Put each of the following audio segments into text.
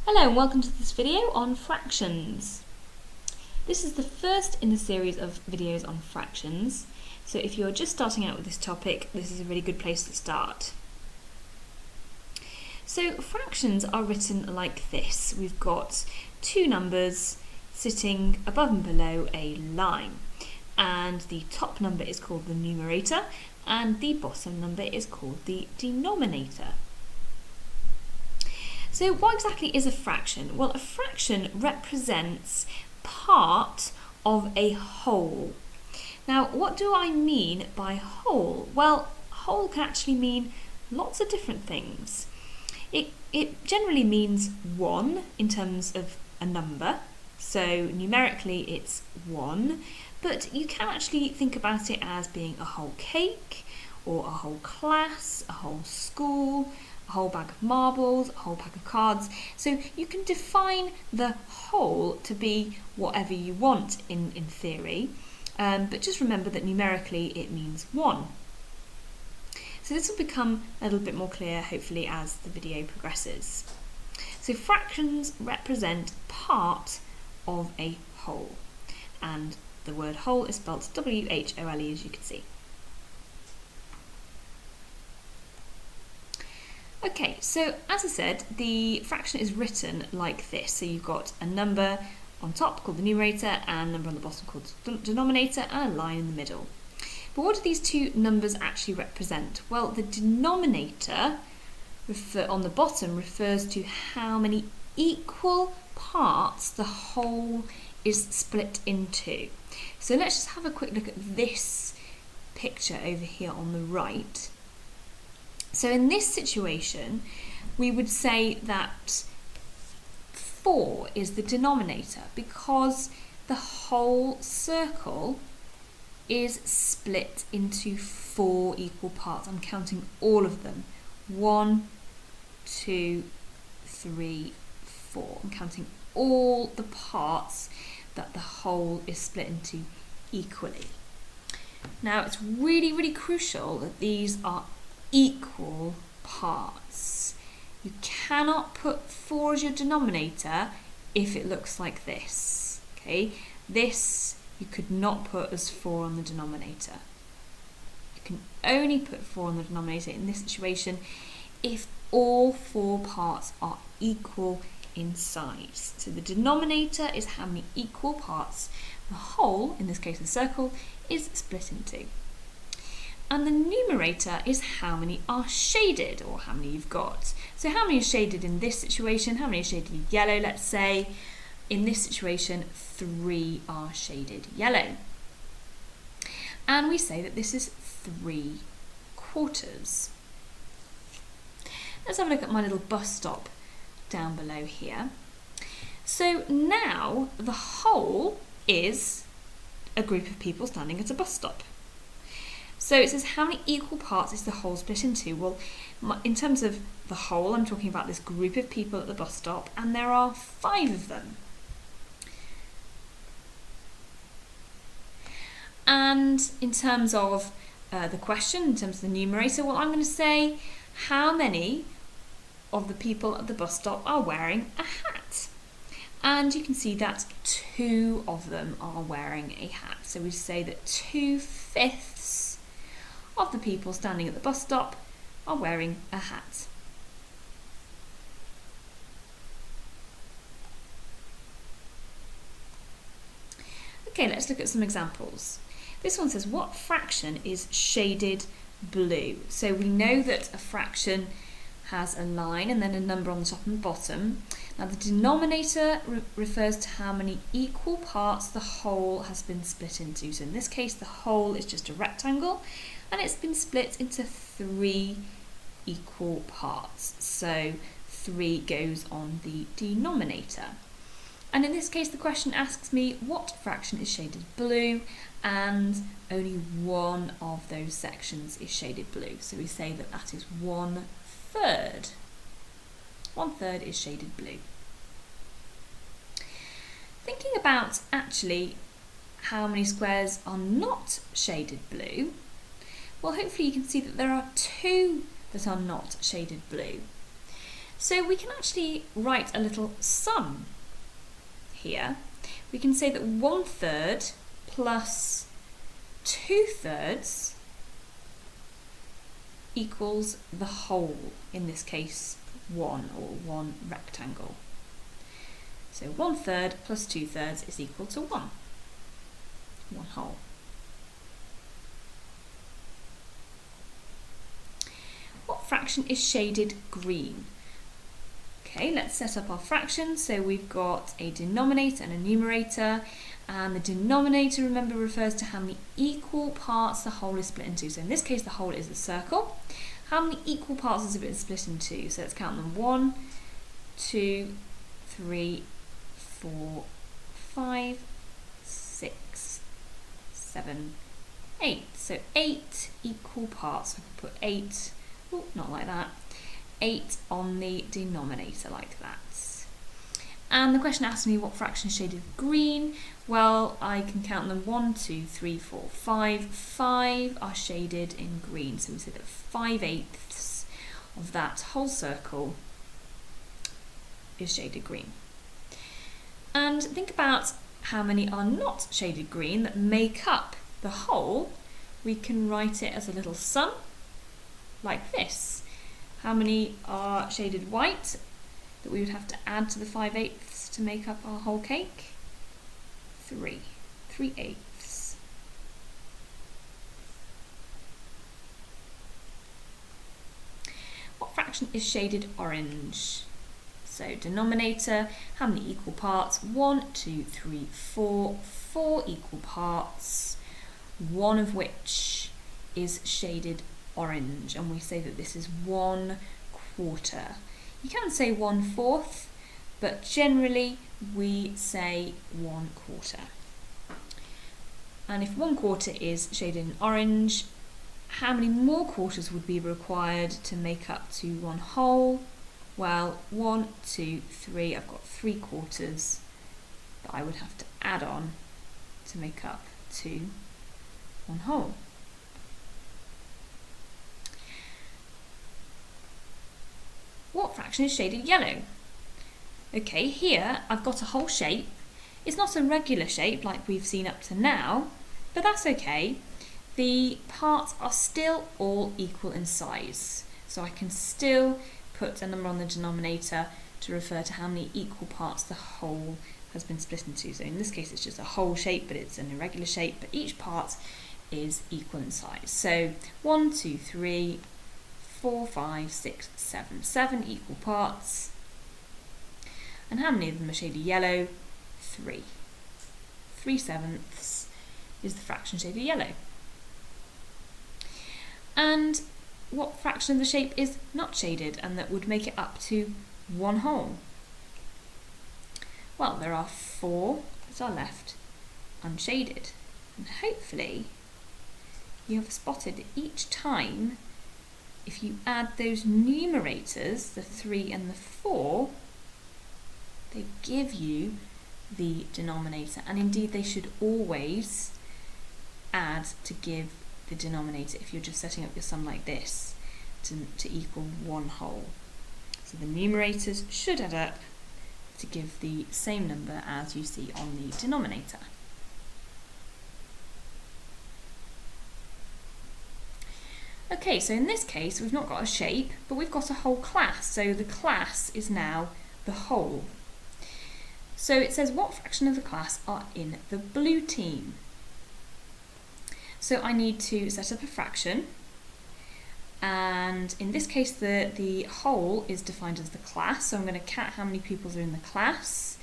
Hello and welcome to this video on fractions. This is the first in the series of videos on fractions, so if you're just starting out with this topic, this is a really good place to start. So fractions are written like this. We've got two numbers sitting above and below a line, and the top number is called the numerator and the bottom number is called the denominator. So what exactly is a fraction? Well, a fraction represents part of a whole. Now, what do I mean by whole? Well, whole can actually mean lots of different things. It generally means 1 in terms of a number, so numerically it's 1, but you can actually think about it as being a whole cake, or a whole class, a whole school, a whole bag of marbles, a whole pack of cards. So you can define the whole to be whatever you want in theory, but just remember that numerically it means 1. So this will become a little bit more clear hopefully as the video progresses. So fractions represent part of a whole, and the word whole is spelled W-H-O-L-E, as you can see. Okay, so as I said, the fraction is written like this. So you've got a number on top called the numerator and a number on the bottom called the denominator and a line in the middle. But what do these two numbers actually represent? Well, the denominator on the bottom refers to how many equal parts the whole is split into. So let's just have a quick look at this picture over here on the right. So in this situation, we would say that 4 is the denominator because the whole circle is split into 4 equal parts. I'm counting all of them. 1, 2, 3, 4. I'm counting all the parts that the whole is split into equally. Now, it's really, really crucial that these are equal parts. You cannot put 4 as your denominator if it looks like this. Okay, this you could not put as 4 on the denominator. You can only put 4 on the denominator in this situation if all 4 parts are equal in size. So the denominator is how many equal parts the whole, in this case the circle, is split into. And the numerator is how many are shaded, or how many you've got. So how many are shaded in this situation? How many are shaded in yellow, let's say? In this situation, 3 are shaded yellow. And we say that this is 3/4. Let's have a look at my little bus stop down below here. So now the whole is a group of people standing at a bus stop. So it says how many equal parts is the whole split into? Well, in terms of the whole, I'm talking about this group of people at the bus stop, and there are 5 of them. And in terms of the question, in terms of the numerator, well, I'm going to say how many of the people at the bus stop are wearing a hat? And you can see that 2 of them are wearing a hat. So we say that 2/5 of the people standing at the bus stop are wearing a hat. Okay, let's look at some examples. This one says, what fraction is shaded blue? So we know that a fraction has a line and then a number on the top and bottom. Now the denominator refers to how many equal parts the whole has been split into. So in this case, the whole is just a rectangle, and it's been split into 3 equal parts. So 3 goes on the denominator. And in this case, the question asks me what fraction is shaded blue, and only one of those sections is shaded blue. So we say that that is 1/3. 1/3 is shaded blue. Thinking about actually how many squares are not shaded blue, well, hopefully you can see that there are 2 that are not shaded blue. So we can actually write a little sum here. We can say that 1/3 plus 2/3 equals the whole, in this case 1, or 1 rectangle. So 1/3 plus 2/3 is equal to 1 whole. What fraction is shaded green? Okay, let's set up our fractions. So we've got a denominator and a numerator, and the denominator, remember, refers to how many equal parts the whole is split into. So in this case, the whole is a circle. How many equal parts is it split into? So let's count them. 1, 2, 3, 4, 5, 6, 7, 8. So 8 equal parts. I can put 8, oh, not like that, 8 on the denominator like that. And the question asks me what fraction is shaded green. Well, I can count them. 1, 2, 3, 4, 5. 5 are shaded in green. So we say that 5/8 of that whole circle is shaded green. And think about how many are not shaded green that make up the whole. We can write it as a little sum like this. How many are shaded white that we would have to add to the 5/8 to make up our whole cake? 3. 3/8. What fraction is shaded orange? So denominator, how many equal parts? 1, 2, 3, 4. 4 equal parts, one of which is shaded orange, and we say that this is 1/4. You can say 1/4, but generally we say 1/4. And if 1/4 is shaded in orange, how many more quarters would be required to make up to 1 whole? Well, 1, 2, 3, I've got 3/4 that I would have to add on to make up to 1 whole. What fraction is shaded yellow? Okay, here I've got a whole shape. It's not a regular shape like we've seen up to now, but that's okay. The parts are still all equal in size, so I can still put a number on the denominator to refer to how many equal parts the whole has been split into. So in this case it's just a whole shape, but it's an irregular shape, but each part is equal in size. So 1, 2, 3, 4, 5, 6, 7. 7 equal parts. And how many of them are shaded yellow? 3. 3/7 is the fraction shaded yellow. And what fraction of the shape is not shaded and that would make it up to 1 whole? Well, there are 4 that are left unshaded. And hopefully you have spotted each time, if you add those numerators, the 3 and the 4, they give you the denominator. And indeed they should always add to give the denominator if you're just setting up your sum like this to equal 1 whole. So the numerators should add up to give the same number as you see on the denominator. Okay, so in this case we've not got a shape, but we've got a whole class, so the class is now the whole. So it says what fraction of the class are in the blue team? So I need to set up a fraction, and in this case the whole is defined as the class, so I'm going to count how many pupils are in the class.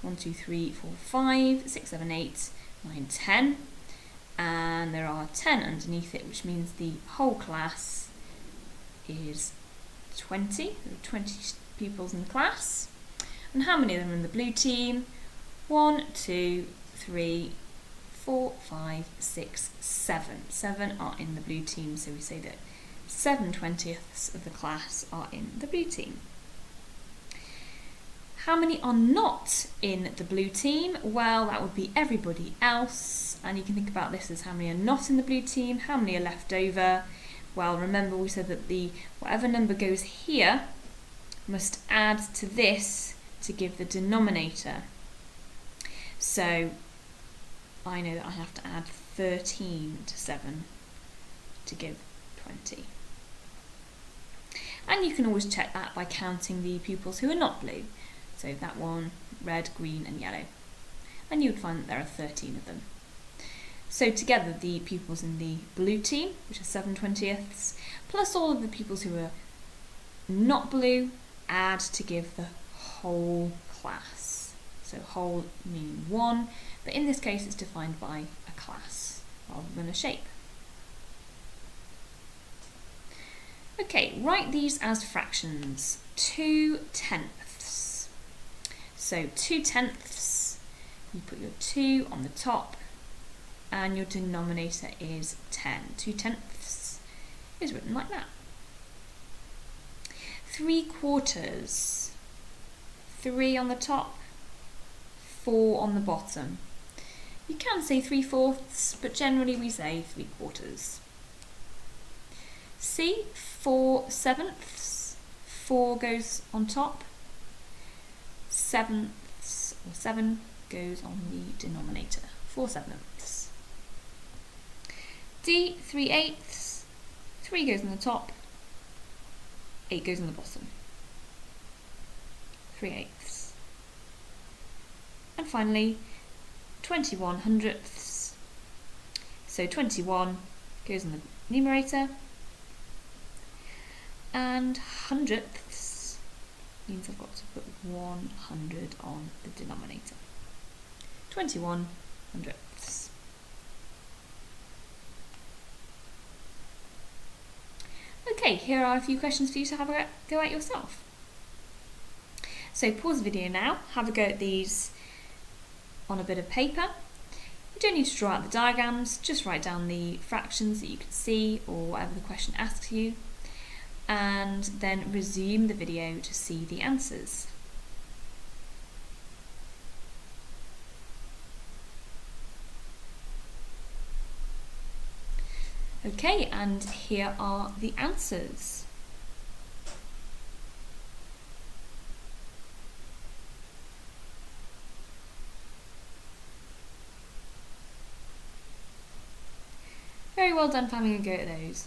1, 2, 3, 4, 5, 6, 7, 8, 9, 10, and there are 10 underneath it, which means the whole class is 20. There are 20 pupils in the class. And how many of them are in the blue team? 1, 2, 3, 4, 5, 6, 7. 7 are in the blue team, so we say that 7/20 of the class are in the blue team. How many are not in the blue team? Well, that would be everybody else, and you can think about this as how many are not in the blue team, how many are left over. Well, remember we said that whatever number goes here must add to this to give the denominator. So I know that I have to add 13 to 7 to give 20. And you can always check that by counting the pupils who are not blue. So that one, red, green and yellow. And you would find that there are 13 of them. So together the pupils in the blue team, which are 7/20ths, plus all of the pupils who are not blue, add to give the whole class. So whole meaning one, but in this case it's defined by a class rather than a shape. Okay, write these as fractions. 2/10. So 2/10, you put your 2 on the top and your denominator is 10. 2/10 is written like that. 3/4. 3 on the top, 4 on the bottom. You can say 3/4, but generally we say 3/4. C, 4/7. 4 goes on top. 7ths or 7 goes on the denominator. 4/7. D, 3/8. 3 goes on the top. 8 goes on the bottom. 3/8. And finally, 21/100. So 21 goes on the numerator, and hundredths means I've got to put 100 on the denominator. 21/100. Okay, here are a few questions for you to have a go at yourself. So pause the video now, have a go at these on a bit of paper. You don't need to draw out the diagrams, just write down the fractions that you can see or whatever the question asks you, and then resume the video to see the answers. Okay, and here are the answers. Very well done for having a go at those.